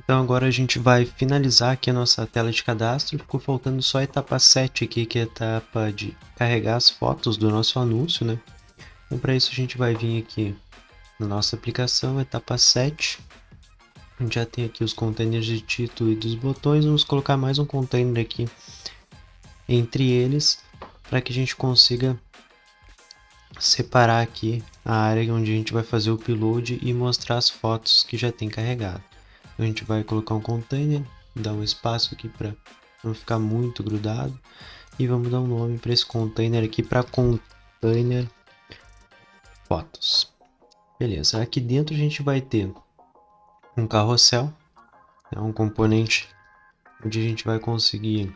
Então agora a gente vai finalizar aqui a nossa tela de cadastro. Ficou faltando só a etapa 7 aqui, que é a etapa de carregar as fotos do nosso anúncio, né? Então para isso a gente vai vir aqui na nossa aplicação, etapa 7. A gente já tem aqui os containers de título e dos botões. Vamos colocar mais um container aqui entre eles, para que a gente consiga separar aqui a área onde a gente vai fazer o upload e mostrar as fotos que já tem carregado. Então a gente vai colocar um container, dar um espaço aqui para não ficar muito grudado, e vamos dar um nome para esse container aqui, para container fotos. Beleza, aqui dentro a gente vai ter um carrossel, é um componente onde a gente vai conseguir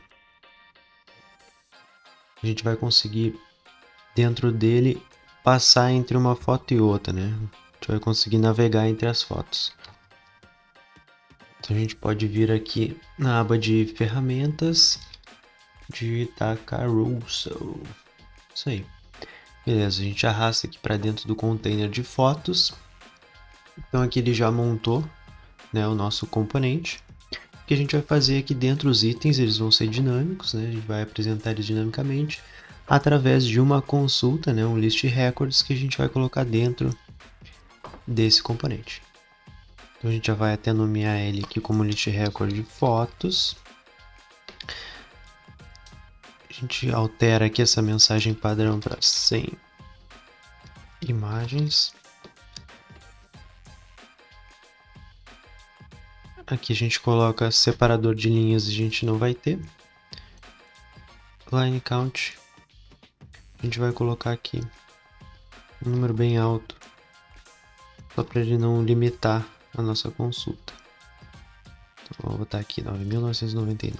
dentro dele passar entre uma foto e outra, né? A gente vai conseguir navegar entre as fotos. Então a gente pode vir aqui na aba de ferramentas, digitar Carousel. Isso aí. Beleza, a gente arrasta aqui para dentro do container de fotos. Então aqui ele já montou, né, o nosso componente. O que a gente vai fazer aqui dentro, os itens eles vão ser dinâmicos, né? A gente vai apresentar eles dinamicamente através de uma consulta, né, um list records que a gente vai colocar dentro desse componente. Então a gente já vai até nomear ele aqui como list record de fotos. A gente altera aqui essa mensagem padrão para 100 imagens. Aqui a gente coloca separador de linhas, a gente não vai ter. Line count, a gente vai colocar aqui um número bem alto, só para ele não limitar a nossa consulta. Então vou botar aqui 9.999.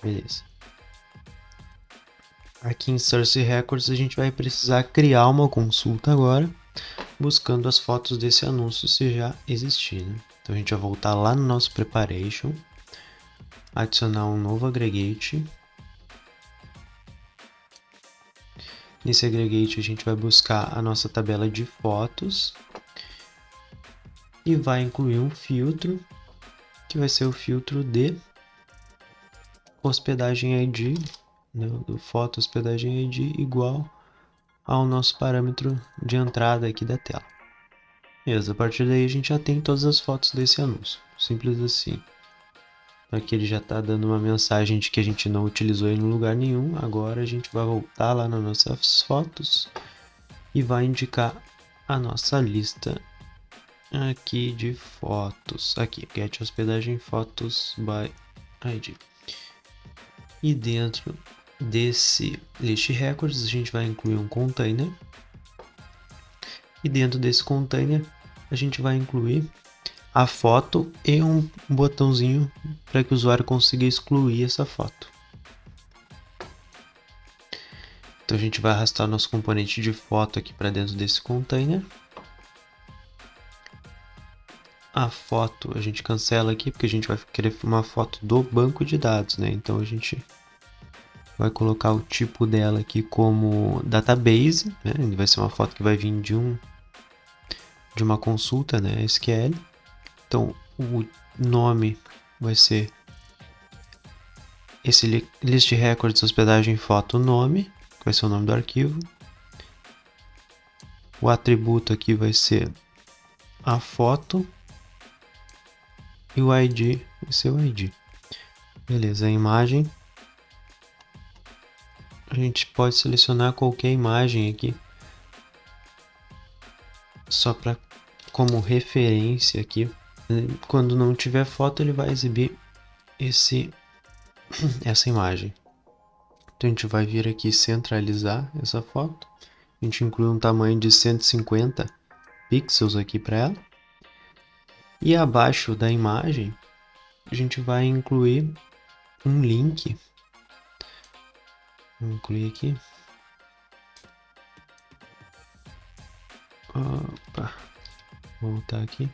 Beleza. Aqui em Source Records a gente vai precisar criar uma consulta agora, buscando as fotos desse anúncio se já existir, né? Então a gente vai voltar lá no nosso Preparation, adicionar um novo aggregate. Nesse aggregate a gente vai buscar a nossa tabela de fotos e vai incluir um filtro, que vai ser o filtro de hospedagem ID, né, do foto hospedagem ID igual ao nosso parâmetro de entrada aqui da tela. Beleza, a partir daí a gente já tem todas as fotos desse anúncio, simples assim. Aqui ele já está dando uma mensagem de que a gente não utilizou ele em lugar nenhum. Agora a gente vai voltar lá nas nossas fotos e vai indicar a nossa lista aqui de fotos. Aqui, get hospedagem fotos by ID. E dentro desse list records a gente vai incluir um container. E dentro desse container a gente vai incluir a foto e um botãozinho para que o usuário consiga excluir essa foto. Então a gente vai arrastar o nosso componente de foto aqui para dentro desse container. A foto a gente cancela aqui porque a gente vai querer uma foto do banco de dados, né? Então a gente vai colocar o tipo dela aqui como database, né? Vai ser uma foto que vai vir de uma consulta, né? SQL. Então o nome vai ser esse list records hospedagem foto nome, que vai ser o nome do arquivo. O atributo aqui vai ser a foto e o ID vai ser o ID. Beleza, a imagem a gente pode selecionar qualquer imagem aqui, só para como referência aqui. Quando não tiver foto ele vai exibir essa imagem. Então a gente vai vir aqui centralizar essa foto. A gente inclui um tamanho de 150 pixels aqui para ela. E abaixo da imagem a gente vai incluir um link. Vou incluir aqui. Opa, vou voltar aqui.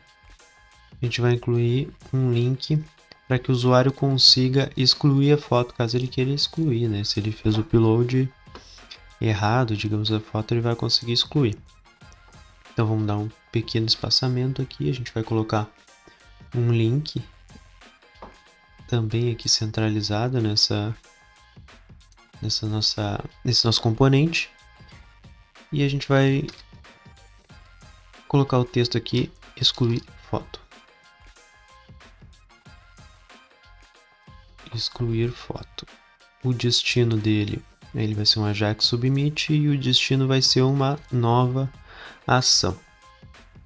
A gente vai incluir um link para que o usuário consiga excluir a foto, caso ele queira excluir, né? Se ele fez o upload errado, digamos, a foto, ele vai conseguir excluir. Então vamos dar um pequeno espaçamento aqui, a gente vai colocar um link também aqui centralizado nesse nosso componente. E a gente vai colocar o texto aqui, excluir foto. Excluir foto. O destino dele, ele vai ser um Ajax submit e o destino vai ser uma nova ação.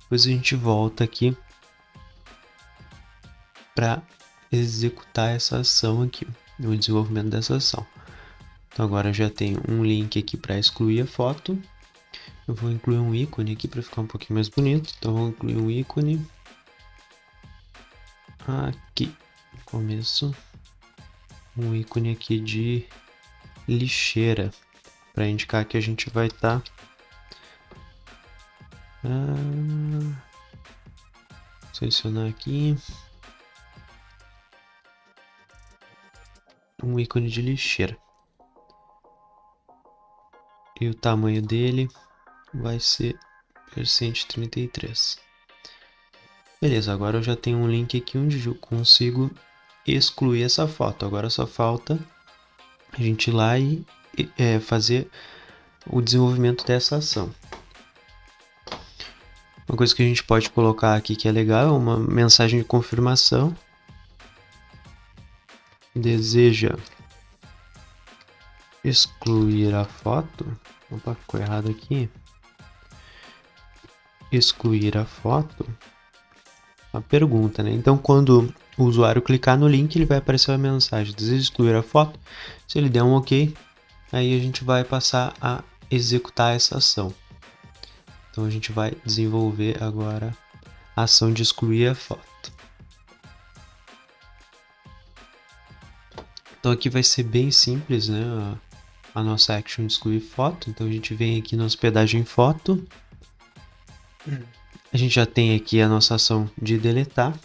Depois a gente volta aqui para executar essa ação aqui, o desenvolvimento dessa ação. Então agora já tem um link aqui para excluir a foto. Eu vou incluir um ícone aqui para ficar um pouquinho mais bonito. Então vou incluir um ícone aqui no começo, um ícone aqui de lixeira para indicar que a gente vai estar selecionar aqui um ícone de lixeira e o tamanho dele vai ser %33. Beleza, agora eu já tenho um link aqui onde eu consigo excluir essa foto. Agora só falta a gente ir lá e fazer o desenvolvimento dessa ação. Uma coisa que a gente pode colocar aqui que é legal é uma mensagem de confirmação. Deseja excluir a foto. Opa, ficou errado aqui. Excluir a foto. Uma pergunta, né? Então, quando o usuário clicar no link, ele vai aparecer uma mensagem: deseja excluir a foto? Se ele der um OK, aí a gente vai passar a executar essa ação. Então, a gente vai desenvolver agora a ação de excluir a foto. Então, aqui vai ser bem simples, né? A nossa action de excluir foto. Então, a gente vem aqui na hospedagem foto. A gente já tem aqui a nossa ação de deletar.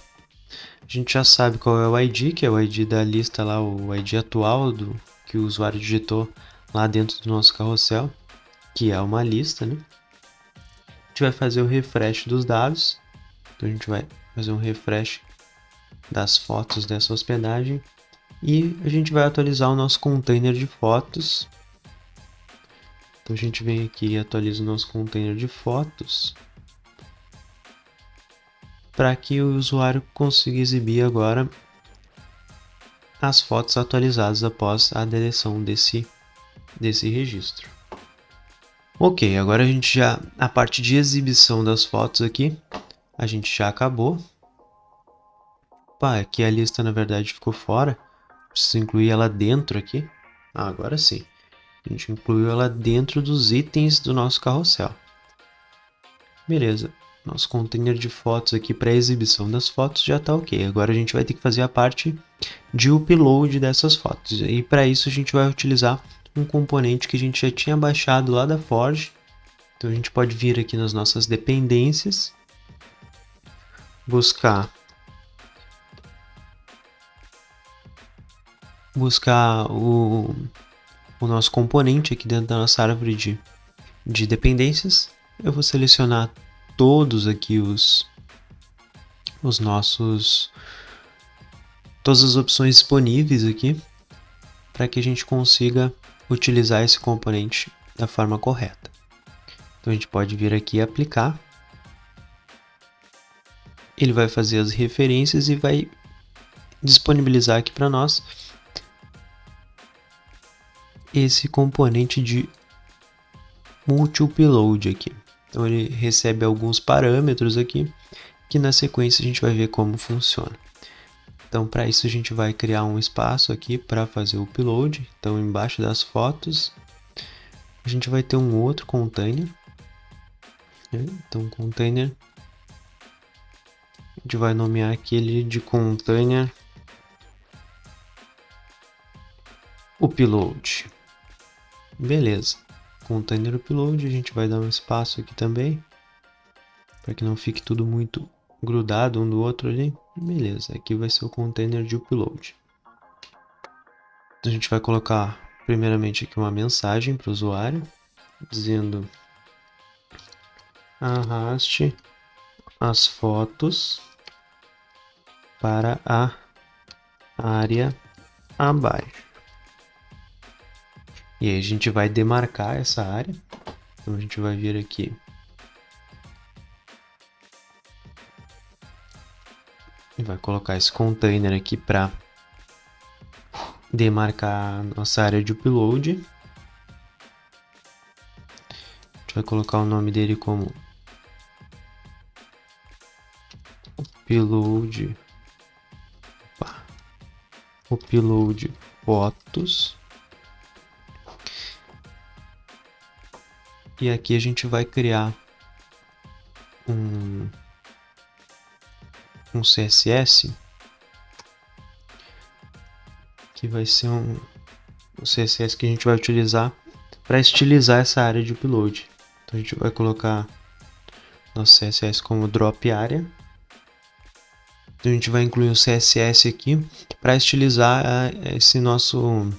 A gente já sabe qual é o ID, que é o ID da lista lá, o ID atual que o usuário digitou lá dentro do nosso carrossel, que é uma lista, né? A gente vai fazer o refresh dos dados. Então a gente vai fazer um refresh das fotos dessa hospedagem e a gente vai atualizar o nosso container de fotos. Então a gente vem aqui e atualiza o nosso container de fotos para que o usuário consiga exibir agora as fotos atualizadas após a deleção desse registro. Ok, agora a parte de exibição das fotos aqui, a gente já acabou. Opa, aqui a lista na verdade ficou fora, preciso incluir ela dentro aqui. Agora sim, a gente incluiu ela dentro dos itens do nosso carrossel. Beleza. Nosso container de fotos aqui para exibição das fotos já está ok. Agora a gente vai ter que fazer a parte de upload dessas fotos. E para isso a gente vai utilizar um componente que a gente já tinha baixado lá da Forge. Então a gente pode vir aqui nas nossas dependências, buscar o nosso componente aqui dentro da nossa árvore de dependências. Eu vou selecionar todos aqui todas as opções disponíveis aqui para que a gente consiga utilizar esse componente da forma correta. Então a gente pode vir aqui e aplicar. Ele vai fazer as referências e vai disponibilizar aqui para nós esse componente de multi-upload aqui. Então ele recebe alguns parâmetros aqui, que na sequência a gente vai ver como funciona. Então para isso a gente vai criar um espaço aqui para fazer o upload. Então embaixo das fotos a gente vai ter um outro container. Então container, a gente vai nomear aquele de container upload. Beleza. Container upload, a gente vai dar um espaço aqui também, para que não fique tudo muito grudado um do outro ali. Beleza, aqui vai ser o container de upload. Então a gente vai colocar primeiramente aqui uma mensagem para o usuário, dizendo: arraste as fotos para a área abaixo. E aí a gente vai demarcar essa área. Então a gente vai vir aqui e vai colocar esse container aqui para demarcar a nossa área de upload. A gente vai colocar o nome dele como upload fotos. E aqui a gente vai criar um CSS que vai ser um CSS que a gente vai utilizar para estilizar essa área de upload. Então a gente vai colocar nosso CSS como drop area. Então a gente vai incluir um CSS aqui para estilizar esse nosso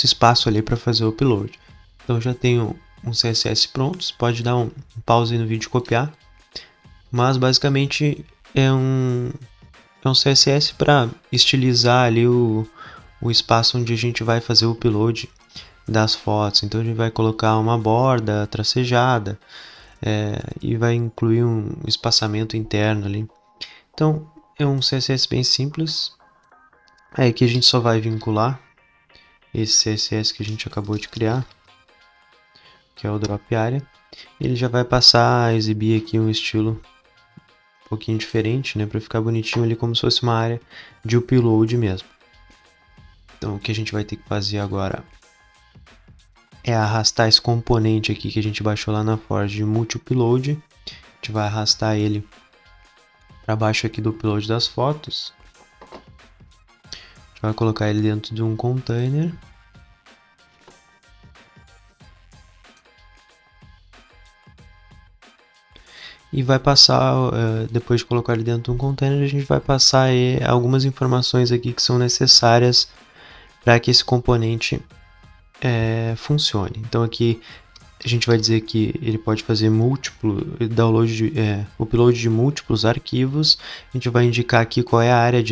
espaço ali para fazer o upload. Então já tenho um CSS pronto, você pode dar um pause aí no vídeo e copiar. Mas basicamente é um CSS para estilizar ali o espaço onde a gente vai fazer o upload das fotos. Então a gente vai colocar uma borda tracejada e vai incluir um espaçamento interno ali. Então é um CSS bem simples. Aí aqui a gente só vai vincular esse CSS que a gente acabou de criar, que é o drop area. Ele já vai passar a exibir aqui um estilo um pouquinho diferente, né, para ficar bonitinho ali como se fosse uma área de upload mesmo. Então o que a gente vai ter que fazer agora é arrastar esse componente aqui que a gente baixou lá na Forge de multi-upload. A gente vai arrastar ele para baixo aqui do upload das fotos. A gente vai colocar ele dentro de um container. E vai passar, depois de colocar ele dentro de um container, a gente vai passar algumas informações aqui que são necessárias para que esse componente funcione. Então aqui a gente vai dizer que ele pode fazer upload de múltiplos arquivos. A gente vai indicar aqui qual é a área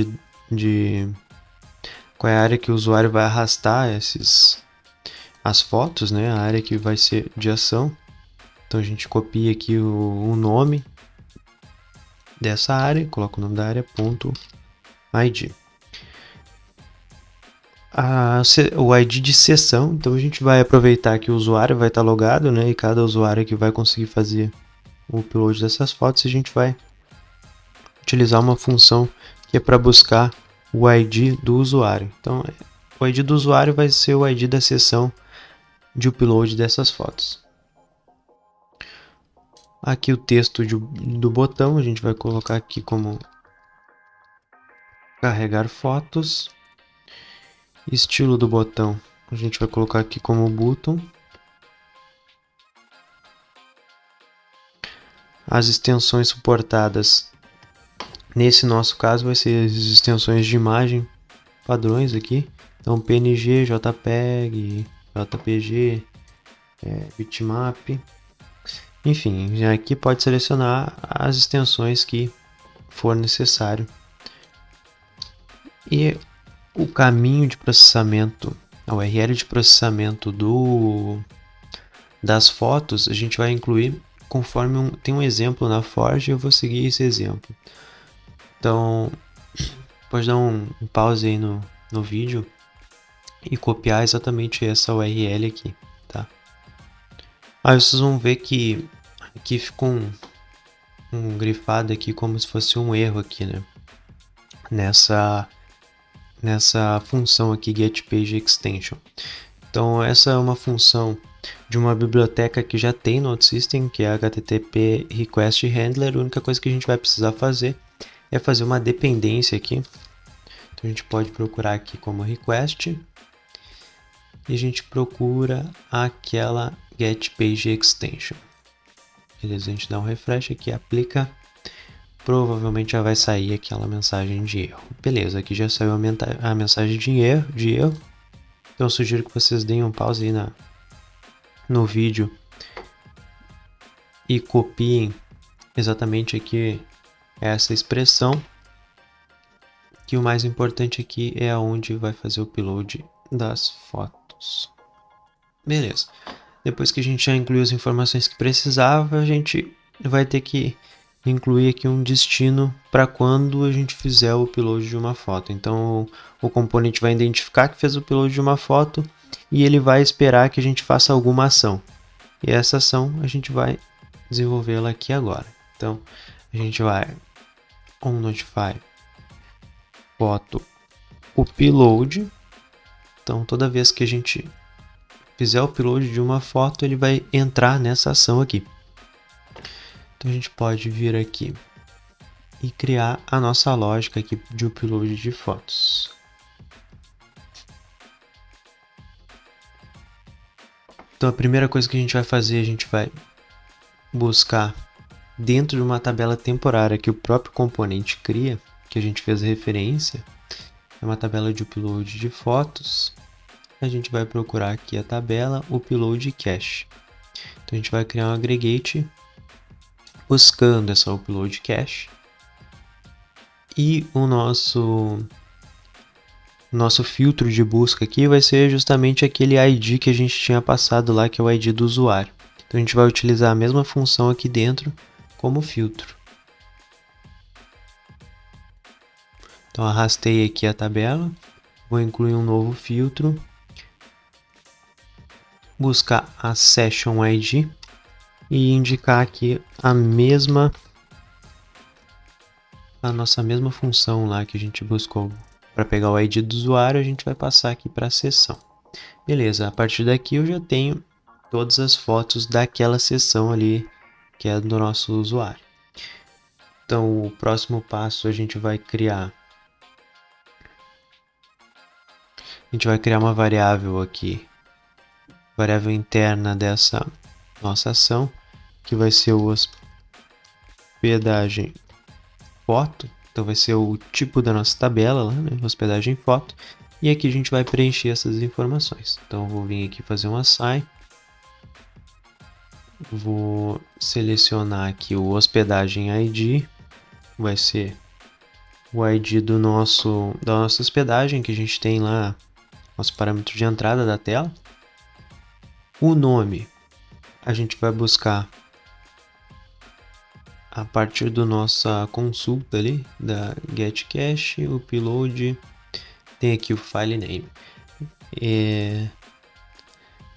qual é a área que o usuário vai arrastar as fotos, né? A área que vai ser de ação. Então a gente copia aqui o nome dessa área, coloca o nome da área, .id. O ID de sessão, então a gente vai aproveitar que o usuário vai estar logado, né? E cada usuário que vai conseguir fazer o upload dessas fotos, a gente vai utilizar uma função que é para buscar o ID do usuário. Então o ID do usuário vai ser o ID da sessão de upload dessas fotos. Aqui o texto do botão, a gente vai colocar aqui como carregar fotos. Estilo do botão, a gente vai colocar aqui como button. As extensões suportadas, nesse nosso caso, vai ser as extensões de imagem padrões aqui. Então PNG, JPEG, JPG, bitmap. Enfim, aqui pode selecionar as extensões que for necessário. E o caminho de processamento, a URL de processamento das fotos, a gente vai incluir conforme tem um exemplo na Forge, eu vou seguir esse exemplo. Então, pode dar um pause aí no vídeo e copiar exatamente essa URL aqui, tá? Aí vocês vão ver que aqui ficou um grifado aqui como se fosse um erro aqui, né? Nessa função aqui getPageExtension. Então essa é uma função de uma biblioteca que já tem no OutSystem, que é HTTP Request Handler. A única coisa que a gente vai precisar fazer é fazer uma dependência aqui. Então a gente pode procurar aqui como request e a gente procura aquela getPageExtension. Beleza, a gente dá um refresh aqui, aplica. Provavelmente já vai sair aquela mensagem de erro. Beleza, aqui já saiu a mensagem de erro. Então eu sugiro que vocês deem um pause aí no vídeo e copiem exatamente aqui essa expressão que o mais importante aqui é onde vai fazer o upload das fotos. Beleza. Depois que a gente já incluiu as informações que precisava, a gente vai ter que incluir aqui um destino para quando a gente fizer o upload de uma foto. Então o componente vai identificar que fez o upload de uma foto e ele vai esperar que a gente faça alguma ação. E essa ação a gente vai desenvolvê-la aqui agora. Então a gente vai onNotify foto upload. Então toda vez que a gente fizer o upload de uma foto, ele vai entrar nessa ação aqui. Então a gente pode vir aqui e criar a nossa lógica aqui de upload de fotos. Então a primeira coisa que a gente vai fazer, a gente vai buscar dentro de uma tabela temporária que o próprio componente cria, que a gente fez referência, é uma tabela de upload de fotos. A gente vai procurar aqui a tabela upload cache. Então a gente vai criar um aggregate buscando essa upload cache. E o nosso filtro de busca aqui vai ser justamente aquele ID que a gente tinha passado lá, que é o ID do usuário. Então a gente vai utilizar a mesma função aqui dentro como filtro. Então arrastei aqui a tabela, vou incluir um novo filtro, buscar a Session ID e indicar aqui a nossa mesma função lá que a gente buscou. Para pegar o ID do usuário, a gente vai passar aqui para a sessão. Beleza, a partir daqui eu já tenho todas as fotos daquela sessão ali que é do nosso usuário. Então o próximo passo a gente vai criar uma variável aqui, variável interna dessa nossa ação, que vai ser o hospedagem foto. Então vai ser o tipo da nossa tabela lá, né? Hospedagem foto. E aqui a gente vai preencher essas informações. Então eu vou vir aqui fazer um assign. Vou selecionar aqui o hospedagem ID. Vai ser o ID da nossa hospedagem que a gente tem lá, nosso parâmetro de entrada da tela. O nome a gente vai buscar a partir da nossa consulta ali, da get cache, o upload, tem aqui o file name.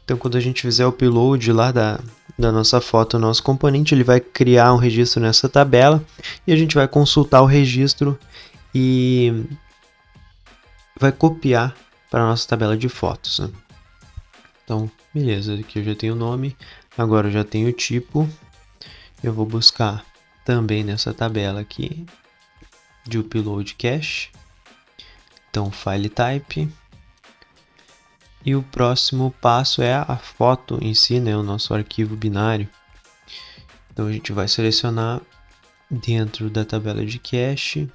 Então quando a gente fizer o upload lá da nossa foto, nosso componente, ele vai criar um registro nessa tabela e a gente vai consultar o registro e vai copiar para a nossa tabela de fotos, né? Então, beleza, aqui eu já tenho o nome, agora eu já tenho o tipo, eu vou buscar também nessa tabela aqui de upload cache, então file type, e o próximo passo é a foto em si, né, o nosso arquivo binário. Então a gente vai selecionar dentro da tabela de cache,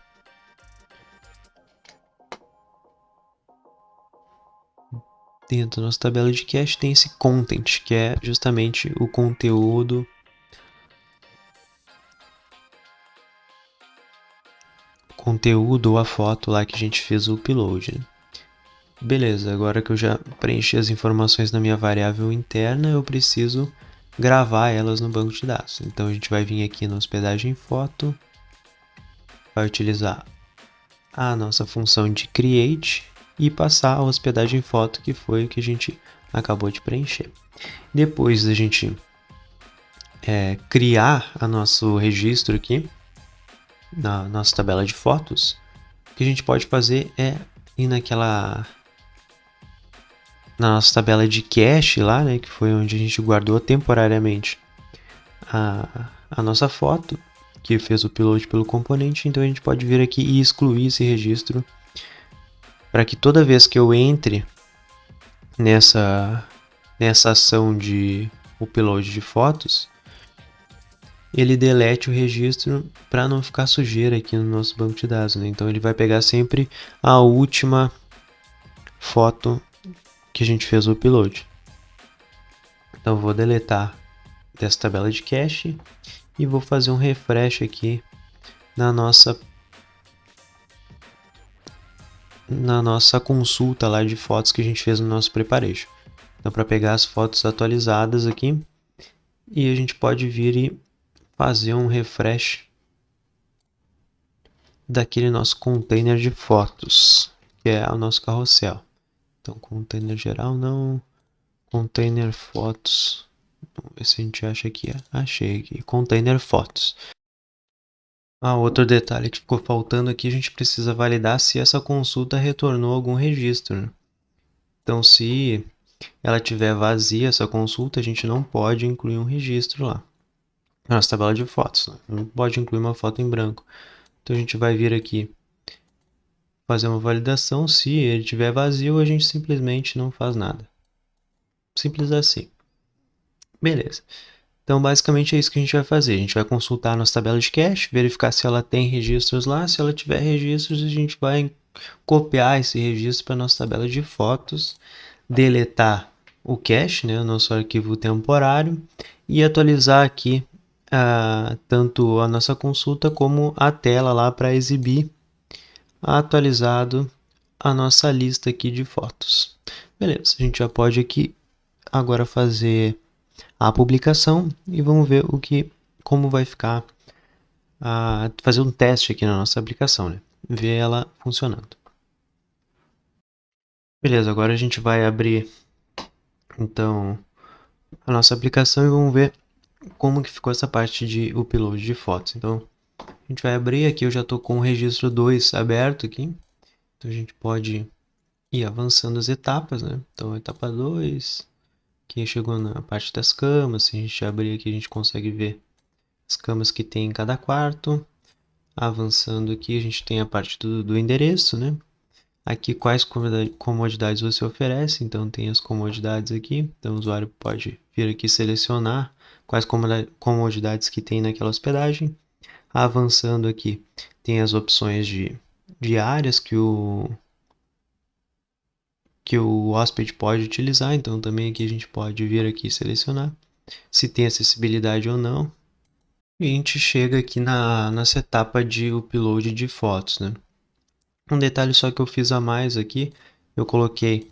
dentro da nossa tabela de cache tem esse content, que é justamente o conteúdo ou a foto lá que a gente fez o upload, né? Beleza, agora que eu já preenchi as informações na minha variável interna, eu preciso gravar elas no banco de dados. Então a gente vai vir aqui na hospedagem foto, vai utilizar a nossa função de create e passar a hospedagem foto, que foi o que a gente acabou de preencher. Depois da gente criar o nosso registro aqui na nossa tabela de fotos, o que a gente pode fazer é ir na nossa tabela de cache lá, né, que foi onde a gente guardou temporariamente a nossa foto, que fez o upload pelo componente. Então a gente pode vir aqui e excluir esse registro para que toda vez que eu entre nessa ação de upload de fotos, ele delete o registro para não ficar sujeira aqui no nosso banco de dados, né? Então ele vai pegar sempre a última foto que a gente fez o upload. Então eu vou deletar dessa tabela de cache e vou fazer um refresh aqui na nossa na nossa consulta lá de fotos que a gente fez no nosso preparation. Então, para pegar as fotos atualizadas aqui, e a gente pode vir e fazer um refresh daquele nosso container de fotos, que é o nosso carrossel. Então, container geral não, container fotos, vamos ver se a gente acha aqui, achei aqui, container fotos. Outro detalhe que ficou faltando aqui, a gente precisa validar se essa consulta retornou algum registro, né? Então, se ela tiver vazia, essa consulta, a gente não pode incluir um registro lá. Nossa tabela de fotos, né? Não pode incluir uma foto em branco. Então, a gente vai vir aqui, fazer uma validação. Se ele tiver vazio, a gente simplesmente não faz nada. Simples assim. Beleza. Então, basicamente é isso que a gente vai fazer. A gente vai consultar a nossa tabela de cache, verificar se ela tem registros lá. Se ela tiver registros, a gente vai copiar esse registro para a nossa tabela de fotos, deletar o cache, né, o nosso arquivo temporário, e atualizar aqui tanto a nossa consulta como a tela lá para exibir atualizado a nossa lista aqui de fotos. Beleza, a gente já pode aqui agora fazer a publicação e vamos ver como vai ficar, fazer um teste aqui na nossa aplicação, né? Ver ela funcionando. Beleza, agora a gente vai abrir então a nossa aplicação e vamos ver como que ficou essa parte de upload de fotos. Então a gente vai abrir aqui, eu já estou com o registro 2 aberto aqui, então a gente pode ir avançando as etapas, né? Então etapa 2, que chegou na parte das camas. Se a gente abrir aqui, a gente consegue ver as camas que tem em cada quarto. Avançando aqui, a gente tem a parte do endereço, né? Aqui quais comodidades você oferece, então tem as comodidades aqui. Então o usuário pode vir aqui selecionar quais comodidades que tem naquela hospedagem. Avançando aqui, tem as opções de áreas que o hóspede pode utilizar. Então também aqui a gente pode vir aqui selecionar se tem acessibilidade ou não. E a gente chega aqui nessa etapa de upload de fotos, né? Um detalhe só que eu fiz a mais aqui, eu coloquei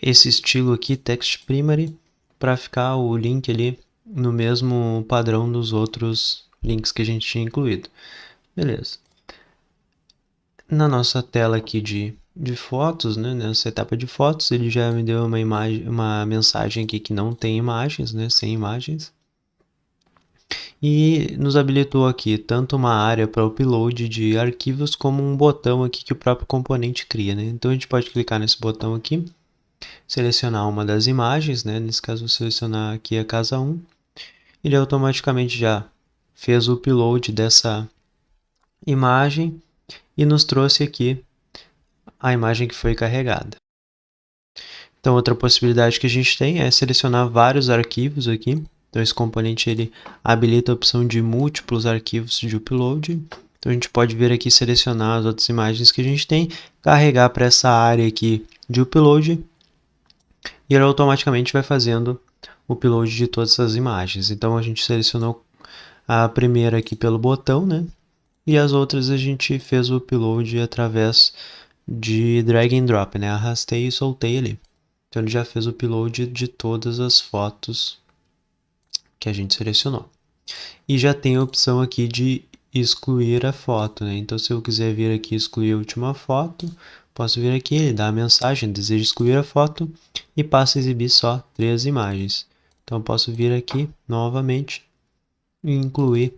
esse estilo aqui, Text Primary, para ficar o link ali no mesmo padrão dos outros links que a gente tinha incluído. Beleza. Na nossa tela aqui de fotos, né, nessa etapa de fotos, ele já me deu uma mensagem aqui que não tem imagens, né, sem imagens. E nos habilitou aqui tanto uma área para upload de arquivos como um botão aqui que o próprio componente cria, né? Então a gente pode clicar nesse botão aqui, selecionar uma das imagens, né? Nesse caso vou selecionar aqui a casa 1, ele automaticamente já fez o upload dessa imagem e nos trouxe aqui a imagem que foi carregada. Então outra possibilidade que a gente tem é selecionar vários arquivos aqui. Então esse componente ele habilita a opção de múltiplos arquivos de upload. Então a gente pode vir aqui selecionar as outras imagens que a gente tem, carregar para essa área aqui de upload e ele automaticamente vai fazendo o upload de todas essas imagens. Então a gente selecionou a primeira aqui pelo botão, né? E as outras a gente fez o upload através de drag and drop, né? Arrastei e soltei ali. Então ele já fez o upload de todas as fotos que a gente selecionou. E já tem a opção aqui de excluir a foto, né? Então se eu quiser vir aqui excluir a última foto, posso vir aqui, ele dá a mensagem, deseja excluir a foto e passa a exibir só 3 imagens. Então eu posso vir aqui novamente e incluir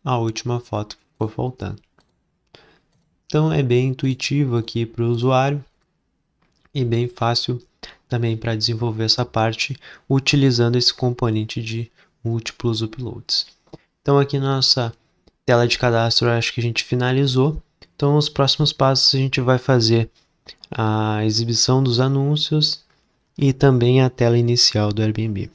a última foto que ficou faltando. Então é bem intuitivo aqui para o usuário e bem fácil também para desenvolver essa parte utilizando esse componente de múltiplos uploads. Então aqui na nossa tela de cadastro eu acho que a gente finalizou. Então os próximos passos a gente vai fazer a exibição dos anúncios e também a tela inicial do Airbnb.